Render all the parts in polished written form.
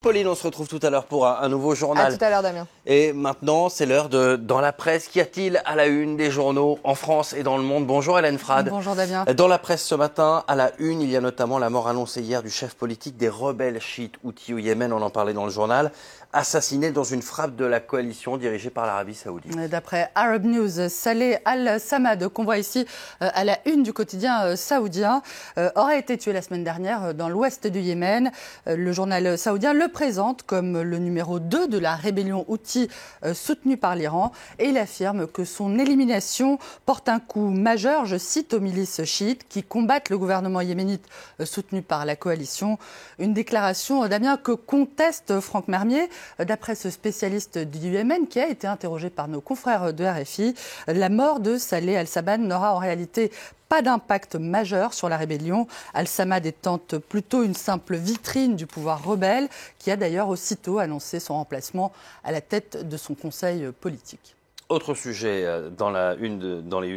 Pauline, on se retrouve tout à l'heure pour un nouveau journal. À tout à l'heure, Damien. Et maintenant, c'est l'heure de Dans la presse. Qu'y a-t-il à la une des journaux en France et dans le monde? Bonjour Hélène Frade. Bonjour Damien. Dans la presse ce matin, à la une, il y a notamment la mort annoncée hier du chef politique des rebelles chiites houthis au Yémen, on en parlait dans le journal, assassiné dans une frappe de la coalition dirigée par l'Arabie Saoudite. D'après Arab News, Saleh Al-Samad, qu'on voit ici à la une du quotidien saoudien, aurait été tué la semaine dernière dans l'ouest du Yémen. Le journal saoudien le présente comme le numéro 2 de la rébellion houthi soutenue par l'Iran et il affirme que son élimination porte un coup majeur, je cite, aux milices chiites qui combattent le gouvernement yéménite soutenu par la coalition. Une déclaration, Damien, que conteste Franck Mermier. D'après ce spécialiste du Yémen qui a été interrogé par nos confrères de RFI, la mort de Saleh Al-Samad n'aura en réalité pas d'impact majeur sur la rébellion. Al-Samad étant plutôt une simple vitrine du pouvoir rebelle qui a d'ailleurs aussitôt annoncé son remplacement à la tête de son conseil politique. Autre sujet dans les unes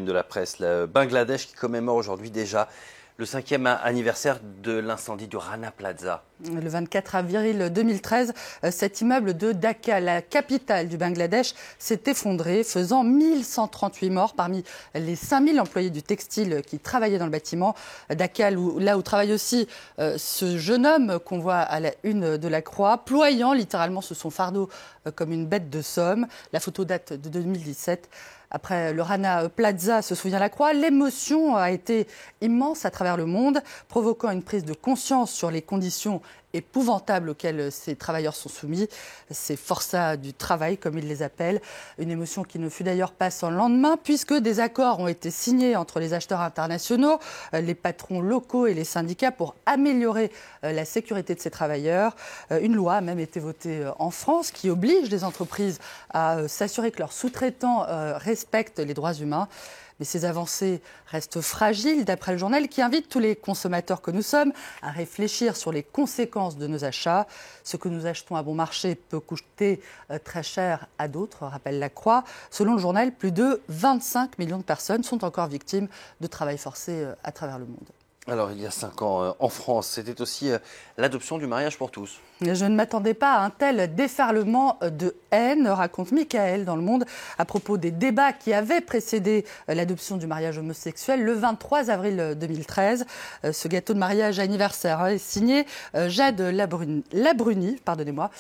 de la presse, le Bangladesh qui commémore aujourd'hui déjà le 5e anniversaire de l'incendie du Rana Plaza. Le 24 avril 2013, cet immeuble de Dhaka, la capitale du Bangladesh, s'est effondré, faisant 1138 morts parmi les 5000 employés du textile qui travaillaient dans le bâtiment. Dhaka, là où travaille aussi ce jeune homme qu'on voit à la une de la Croix, ployant littéralement sous son fardeau comme une bête de somme. La photo date de 2017. Après le Rana Plaza, se souvient la Croix, l'émotion a été immense à travers le monde, provoquant une prise de conscience sur les conditions épouvantables auxquelles ces travailleurs sont soumis, ces forçats du travail, comme ils les appellent. Une émotion qui ne fut d'ailleurs pas sans lendemain, puisque des accords ont été signés entre les acheteurs internationaux, les patrons locaux et les syndicats pour améliorer la sécurité de ces travailleurs. Une loi a même été votée en France qui oblige les entreprises à s'assurer que leurs sous-traitants respectent les droits humains. Mais ces avancées restent fragiles, d'après le journal, qui invite tous les consommateurs que nous sommes à réfléchir sur les conséquences de nos achats. Ce que nous achetons à bon marché peut coûter très cher à d'autres, rappelle la Croix. Selon le journal, plus de 25 millions de personnes sont encore victimes de travail forcé à travers le monde. Alors, il y a 5 ans, en France, c'était aussi l'adoption du mariage pour tous. Je ne m'attendais pas à un tel déferlement de haine, raconte Michael dans Le Monde, à propos des débats qui avaient précédé l'adoption du mariage homosexuel le 23 avril 2013. Ce gâteau de mariage anniversaire est signé Jade Labruni, pardonnez-moi.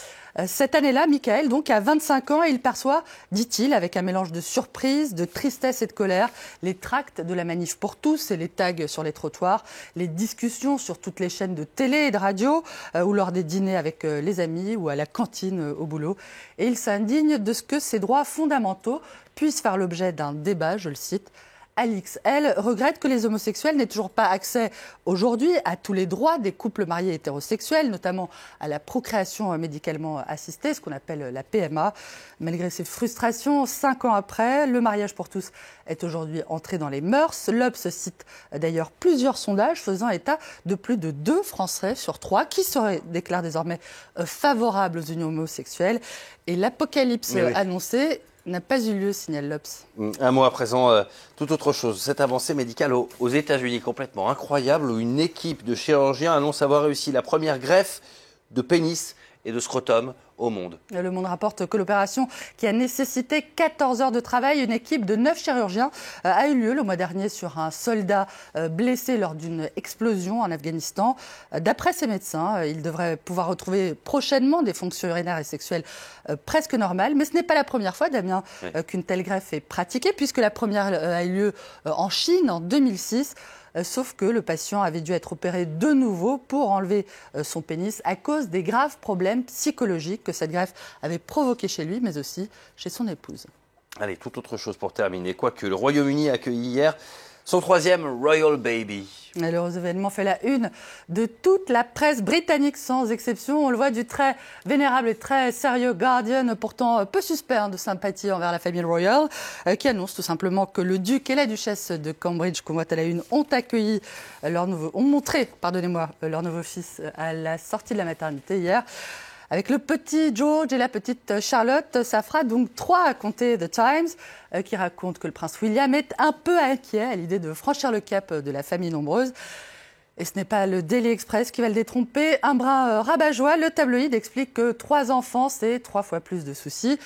Cette année-là, Michael donc a 25 ans et il perçoit, dit-il, avec un mélange de surprise, de tristesse et de colère, les tracts de la manif pour tous et les tags sur les trottoirs, les discussions sur toutes les chaînes de télé et de radio ou lors des dîners avec les amis ou à la cantine au boulot. Et il s'indigne de ce que ces droits fondamentaux puissent faire l'objet d'un débat, je le cite. Alix, elle, regrette que les homosexuels n'aient toujours pas accès aujourd'hui à tous les droits des couples mariés hétérosexuels, notamment à la procréation médicalement assistée, ce qu'on appelle la PMA. Malgré ses frustrations, 5 ans après, le mariage pour tous est aujourd'hui entré dans les mœurs. L'Obs cite d'ailleurs plusieurs sondages faisant état de plus de 2 Français sur 3 qui se déclarent désormais favorables aux unions homosexuelles. Et l'apocalypse annoncée n'a pas eu lieu, signale l'Obs. Un mot à présent, toute autre chose. Cette avancée médicale aux États-Unis, complètement incroyable, où une équipe de chirurgiens annonce avoir réussi la première greffe de pénis et de scrotum au monde. Le Monde rapporte que l'opération, qui a nécessité 14 heures de travail, une équipe de 9 chirurgiens, a eu lieu le mois dernier sur un soldat blessé lors d'une explosion en Afghanistan. D'après ces médecins, il devrait pouvoir retrouver prochainement des fonctions urinaires et sexuelles presque normales. Mais ce n'est pas la première fois, Damien, qu'une telle greffe est pratiquée, puisque la première a eu lieu en Chine en 2006. Sauf que le patient avait dû être opéré de nouveau pour enlever son pénis à cause des graves problèmes psychologiques que cette greffe avait provoqués chez lui, mais aussi chez son épouse. Allez, toute autre chose pour terminer. Quoique le Royaume-Uni a accueilli hier son 3e Royal Baby. L'heureux événement fait la une de toute la presse britannique sans exception. On le voit du très vénérable et très sérieux Guardian, pourtant peu suspect de sympathie envers la famille royale, qui annonce tout simplement que le duc et la duchesse de Cambridge, qu'on voit à la une, ont montré leur nouveau fils à la sortie de la maternité hier. Avec le petit George et la petite Charlotte, ça fera donc 3 à compter The Times, qui raconte que le prince William est un peu inquiet à l'idée de franchir le cap de la famille nombreuse. Et ce n'est pas le Daily Express qui va le détromper. Un brin rabat-joie, le tabloïd explique que 3 enfants, c'est 3 fois plus de soucis.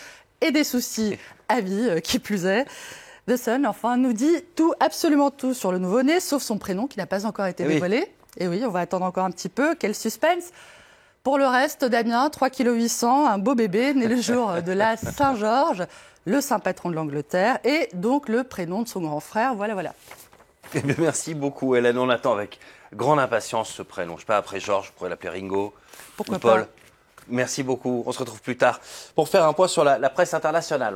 Et des soucis à vie, qui plus est. The Sun, enfin, nous dit tout, absolument tout sur le nouveau-né, sauf son prénom qui n'a pas encore été dévoilé. Et oui, on va attendre encore un petit peu. Quel suspense! Pour le reste, Damien, 3,8 kg, un beau bébé, né le jour de la Saint-Georges, le saint patron de l'Angleterre, et donc le prénom de son grand frère. Voilà, voilà. Eh bien, merci beaucoup, Hélène. On attend avec grande impatience ce prénom. Je ne sais pas, après Georges, je pourrais l'appeler Ringo. Pourquoi ou Paul. pas. Merci beaucoup. On se retrouve plus tard pour faire un point sur la presse internationale.